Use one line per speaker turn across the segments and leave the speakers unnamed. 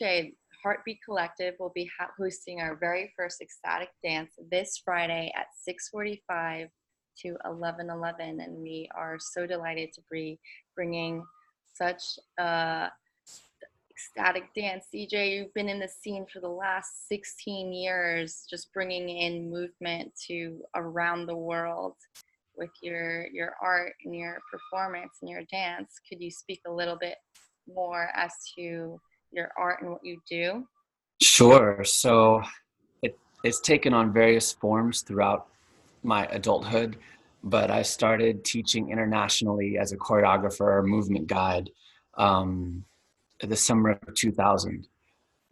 DJ, Heartbeat Collective, will be hosting our very first Ecstatic Dance this Friday at 6:45 to 11:11, and we are so delighted to be bringing such ecstatic dance DJ. You've been in the scene for the last 16 years, just bringing in movement to around the world with your art and your performance and your dance. Could you speak a little bit more as to your art and what you do?
Sure. So it's taken on various forms throughout my adulthood, but I started teaching internationally as a choreographer, movement guide, um, the summer of 2000,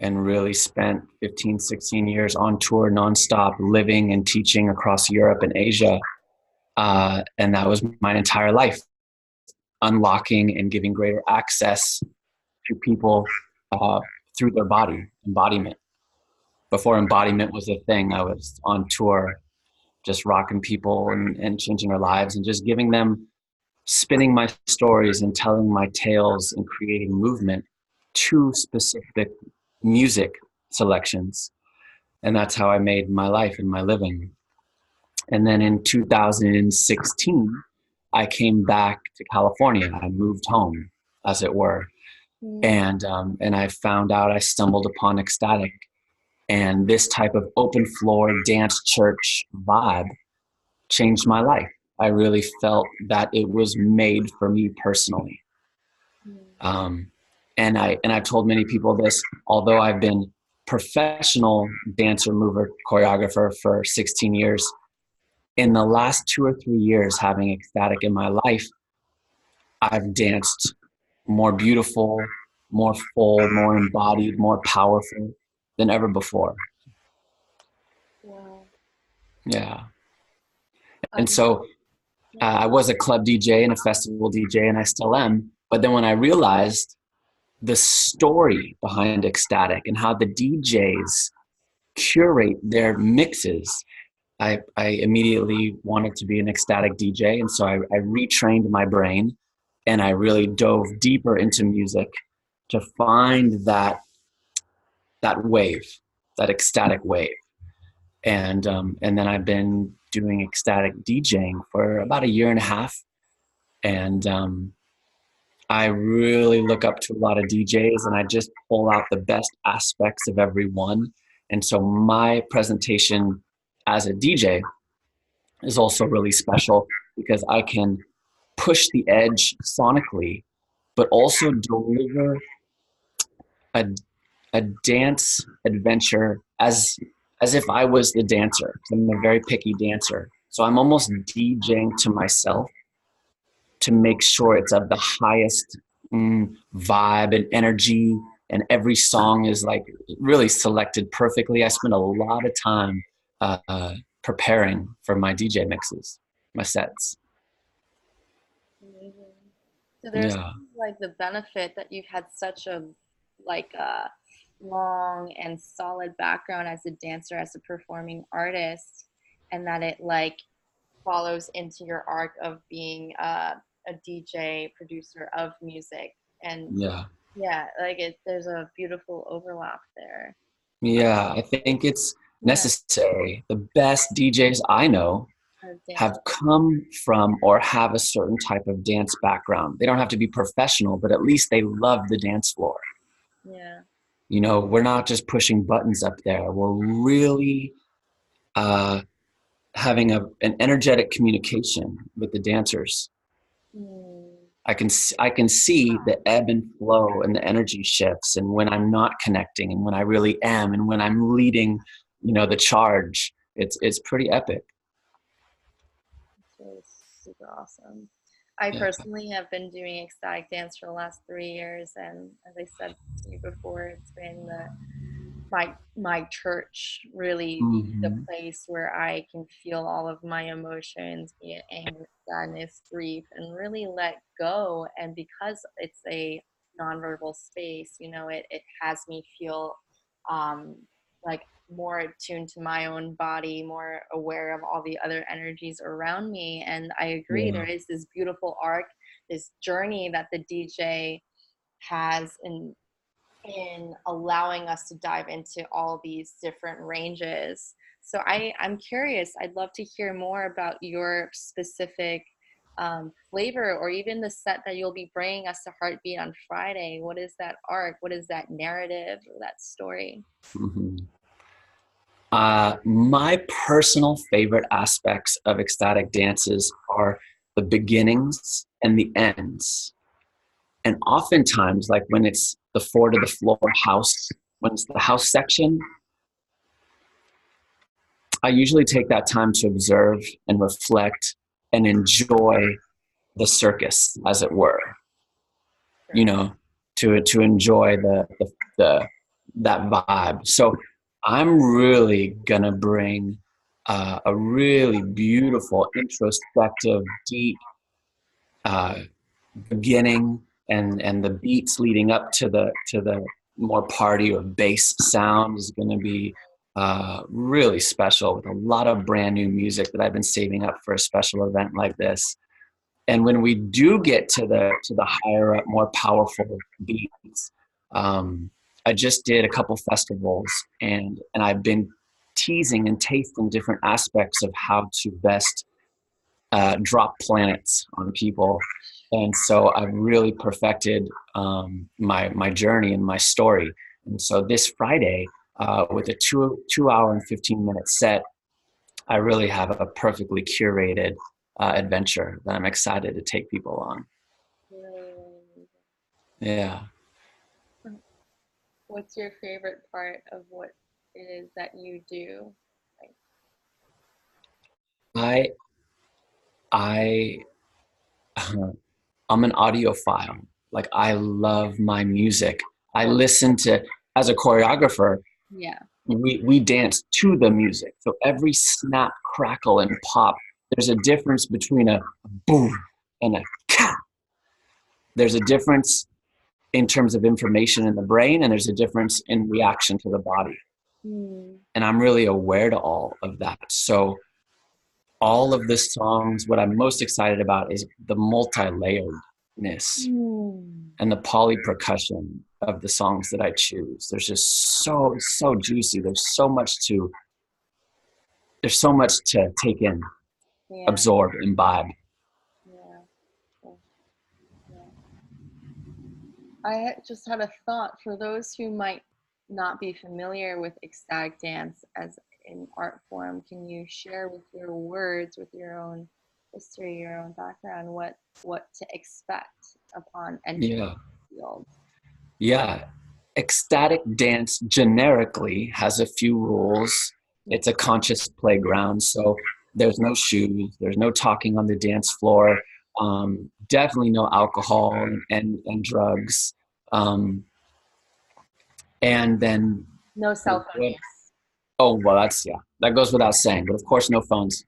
and really spent 15, 16 years on tour nonstop, living and teaching across Europe and Asia. And that was my entire life, unlocking and giving greater access to people uh, through their body, embodiment. Before embodiment was a thing, I was on tour, just rocking people and changing their lives and just giving them, spinning my stories and telling my tales and creating movement to specific music selections. And that's how I made my life and my living. And then in 2016, I came back to California. I moved home, as it were,
Mm.
and I found out, I stumbled upon Ecstatic, and this type of open floor dance church vibe changed my life. I really felt that it was made for me personally. Um, and I've told many people this, although I've been professional dancer, mover, choreographer for 16 years, in the last 2 or 3 years having Ecstatic in my life, I've danced more beautiful, more full, more embodied, more powerful than ever before.
Wow.
Yeah. And
Um,
so I was a club DJ and a festival DJ, and I still am. But then when I realized the story behind Ecstatic and how the DJs curate their mixes, I immediately wanted to be an ecstatic DJ. And so I retrained my brain and I really dove deeper into music to find that wave, that ecstatic wave. And then I've been doing ecstatic DJing for about a year and a half. And I really look up to a lot of DJs and I just pull out the best aspects of every one. And so my presentation as a DJ is also really special because I can push the edge sonically, but also deliver a, a dance adventure as if I was the dancer. I'm a very picky dancer. So I'm almost DJing to myself to make sure it's of the highest vibe and energy, and every song is like really selected perfectly. I spend a lot of time preparing for my DJ mixes, my sets.
amazing. So there's
Yeah.
like the benefit that you've had such a like a long and solid background as a dancer, as a performing artist, and that it like follows into your arc of being a DJ producer of music. And
Yeah.
yeah, like there's a beautiful overlap there.
Yeah, I think it's
Yeah,
necessary. The best DJs I know
as dance.
have come from or have a certain type of dance background. They don't have to be professional, but at least they love the dance floor.
Yeah.
You know, we're not just pushing buttons up there. We're really uh, having an energetic communication with the dancers.
Mm.
I can see the ebb and flow and the energy shifts, and when I'm not connecting, and when I really am, and when I'm leading, the charge. It's pretty epic.
It's really super awesome. I
Yeah.
personally have been doing ecstatic dance for the last 3 years, and as I said to you before, it's been my church, really the
Hmm.
place where I can feel all of my emotions, be it anger, sadness, grief, and really let go. And because it's a nonverbal space, it has me feel um, like more attuned to my own body, more aware of all the other energies around me. And I agree,
Yeah.
there is this beautiful arc, this journey that the DJ has in allowing us to dive into all these different ranges. So I'm curious, I'd love to hear more about your specific flavor, or even the set that you'll be bringing us to Heartbeat on Friday. What is that arc? What is that narrative or that story?
Mhm. My personal favorite aspects of ecstatic dances are the beginnings and the ends. And oftentimes, like when it's the four to the floor house, when it's the house section, I usually take that time to observe and reflect and enjoy the circus, as it were, you
Sure.
know, to enjoy the that vibe. So I'm really gonna bring a really beautiful, introspective, deep uh, beginning, and the beats leading up to the more party or bass sound is going to be really special, with a lot of brand new music that I've been saving up for a special event like this. And when we do get to the higher up, more powerful beats, um, I just did a couple festivals, and I've been teasing and tasting different aspects of how to best drop planets on people. And so I've really perfected my journey and my story. And so this Friday, with a 2 hour and 15 minute set, I really have a perfectly curated adventure that I'm excited to take people on.
Really,
Yeah,
what's your favorite part of what it is that you do? Like,
I I I'm an audiophile. Like, I love my music. I listen to, as a choreographer,
yeah.
we dance to the music. So every snap, crackle, and pop, there's a difference between a boom and a ka. There's a difference in terms of information in the brain, and there's a difference in reaction to the body.
Hmm.
And I'm really aware to all of that. So all of the songs, what I'm most excited about is the multi-layeredness
Hmm.
and the poly percussion of the songs that I choose. There's just so juicy. There's so much to take in,
Yeah,
absorb, imbibe.
yeah, yeah, yeah. Just had a thought for those who might not be familiar with ecstatic dance as an art form. Can you share with your words, with your own history, your own background, what to expect upon entering
Yeah,
the field?
yeah. Ecstatic dance generically has a few rules.
Yeah.
It's a conscious playground, so there's no shoes, there's no talking on the dance floor, definitely no alcohol and drugs. Um, and then,
No cell phone use.
oh, well, that's, yeah, that goes without saying, but of course, no phones.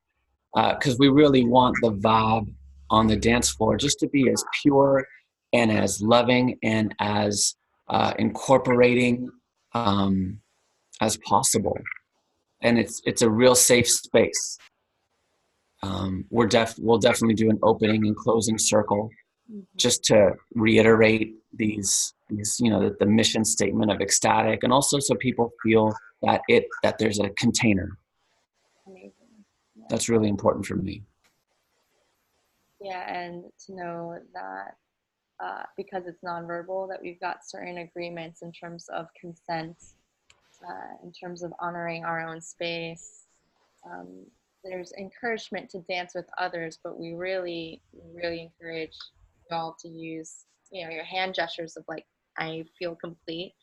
Because we really want the vibe on the dance floor just to be as pure and as loving and as incorporating um, as possible. And it's a real safe space. We'll definitely do an opening and closing circle
Mhm.
just to reiterate these the mission statement of ecstatic, and also so people feel that there's a container.
Amazing. Yeah.
That's really important for me.
Yeah, and to know that because it's nonverbal, that we've got certain agreements in terms of consent, in terms of honoring our own space. Um, there's encouragement to dance with others, but we really encourage y'all to use, your hand gestures of like, I feel complete.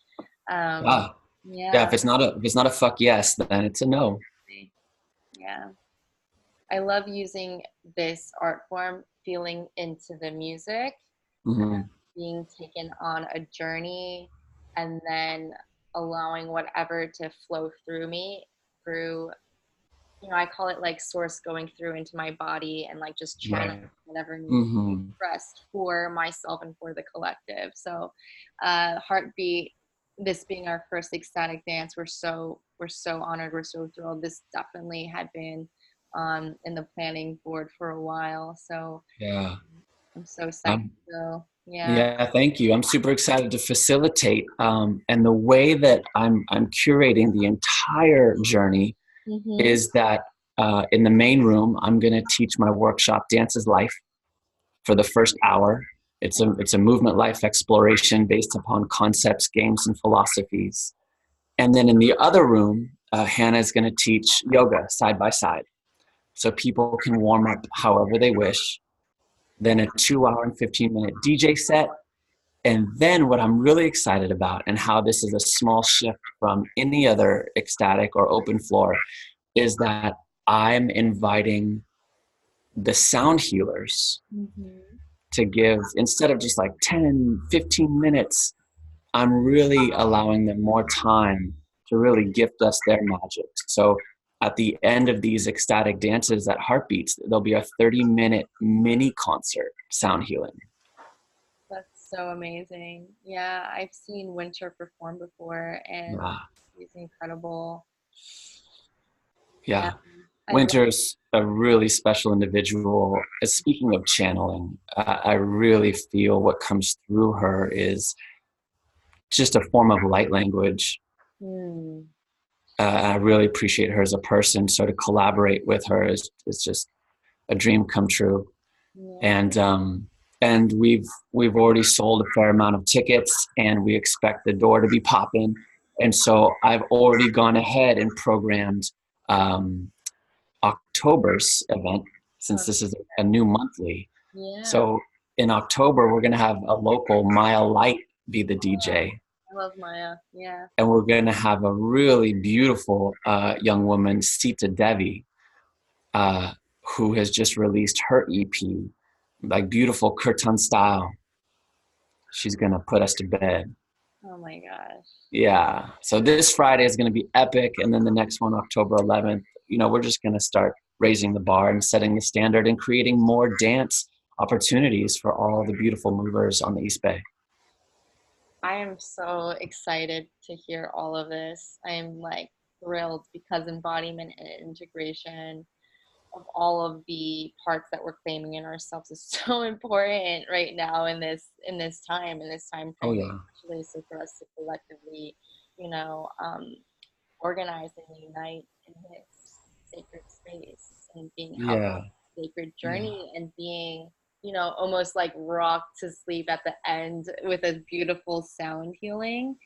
Um,
Yeah, yeah.
yeah,
If it's not a fuck yes, then it's a no.
yeah. I love using this art form, feeling into the music,
Hmm.
being taken on a journey, and then allowing whatever to flow through me through, I call it like source going through into my body and like just channeling
Right.
whatever needs to be
Hmm.
expressed for myself and for the collective. So Heartbeat, this being our first ecstatic dance, we're so honored, we're so thrilled. This definitely had been in the planning board for a while, so
Yeah.
I'm so psyched
I'm
to go. Yeah.
Yeah, thank you. I'm super excited to facilitate. And the way that I'm curating the entire journey
Mm-hmm.
is that in the main room, I'm going to teach my workshop Dance is Life for the first hour. It's a movement life exploration based upon concepts, games, and philosophies. And then in the other room, Hannah is going to teach yoga side by side, so people can warm up however they wish. Then a 2 hour and 15-minute DJ set. And then what I'm really excited about, and how this is a small shift from any other ecstatic or open floor, is that I'm inviting the sound healers
Mm-hmm.
to give, instead of just like 10, 15 minutes, I'm really allowing them more time to really gift us their magic. So at the end of these ecstatic dances at Heartbeats, there'll be a 30-minute mini concert, sound healing.
That's so amazing. Yeah, I've seen Winter perform before and
Ah,
he's incredible. Yeah,
yeah.
I love
Winter's a really special individual. Speaking of channeling, I really feel what comes through her is just a form of light language.
mm,
I really appreciate her as a person. So to collaborate with her is just a dream come true.
yeah.
And we've already sold a fair amount of tickets, and we expect the door to be popping. And so I've already gone ahead and programmed um, October's event, since
Oh,
this is a new monthly.
yeah.
So in October, we're going to have a local Maya Light be the DJ.
I love Maya. Yeah.
And we're going to have a really beautiful young woman, Sita Devi, uh, who has just released her EP, like beautiful kirtan style. She's going to put us to bed.
Oh my gosh.
Yeah. So this Friday is going to be epic. And then the next one, October 11th, we're just going to start raising the bar and setting the standard and creating more dance opportunities for all the beautiful movers on the East Bay.
I am so excited to hear all of this. I am like thrilled because embodiment and integration of all of the parts that we're claiming in ourselves is so important right now in this time
Oh,
frame,
yeah.
especially so for us to collectively, you know, organize and unite in this sacred space and being held
Yeah.
in a sacred
Yeah.
journey and being, almost like rocked to sleep at the end with a beautiful sound healing.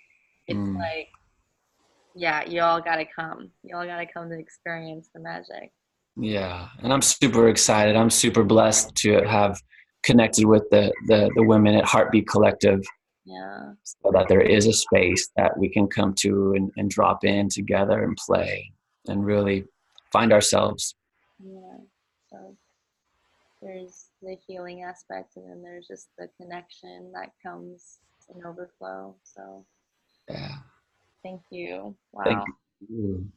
It's
Mm.
like, yeah, you all gotta come. You all gotta come to experience the magic.
Yeah, and I'm super excited. I'm super blessed to have connected with the women at Heartbeat Collective,
Yeah,
so that there is a space that we can come to and drop in together and play and really find ourselves.
yeah. So there's the healing aspect, and then there's just the connection that comes in overflow. So
Yeah.
thank you.
Thank
Wow.
you.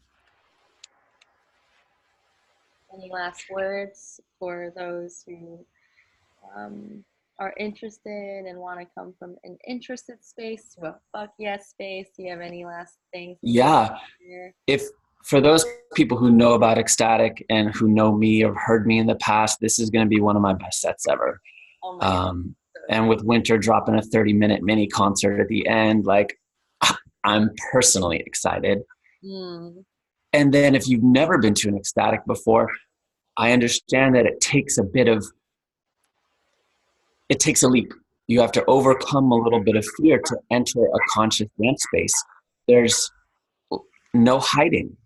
Any last words for those who um, are interested and want to come from an interested space to a fuck yes space? Do you have any last things that you
Yeah.
hear?
If for those people who know about Ecstatic and who know me or heard me in the past, this is going to be one of my best sets ever.
Oh my god,
Um,
so
and with Winter dropping a 30-minute mini concert at the end, like I'm personally excited.
mm,
And then if you've never been to an ecstatic before, I understand that it takes a leap. You have to overcome a little bit of fear to enter a conscious dance space. There's no hiding,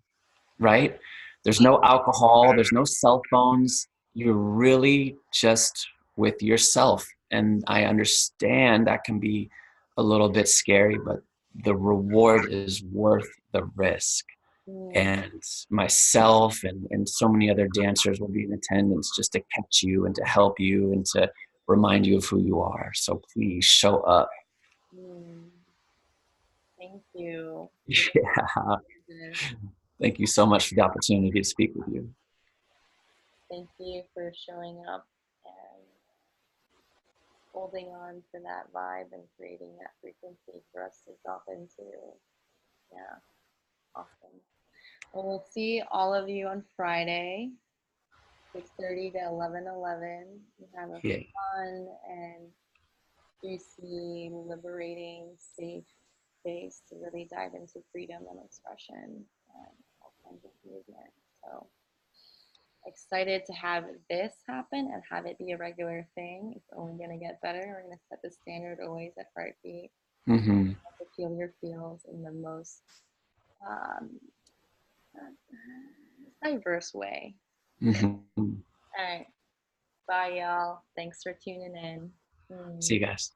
right? There's no alcohol, there's no cell phones. You're really just with yourself. And I understand that can be a little bit scary, but the reward is worth the risk.
mm,
And myself and so many other dancers will be in attendance just to catch you and to help you and to remind you of who you are. So please show up.
mm. Thank you. This
Yeah.
is-
Thank you so much for the opportunity to speak with you.
Thank you for showing up and holding on to that vibe and creating that frequency for us to drop into. Yeah, awesome. Well, we'll see all of you on Friday, 6:30 to 11:11. You have a
Yeah.
fun and juicy, liberating, safe space to really dive into freedom and expression and all kinds of movement. So excited to have this happen and have it be a regular thing. It's only going to get better. We're going to set the standard always at Heartbeat
Mm-hmm.
to feel your feels in the most um, diverse way.
Mm-hmm.
All right. Bye, y'all. Thanks for tuning in.
See
Mm.
you guys.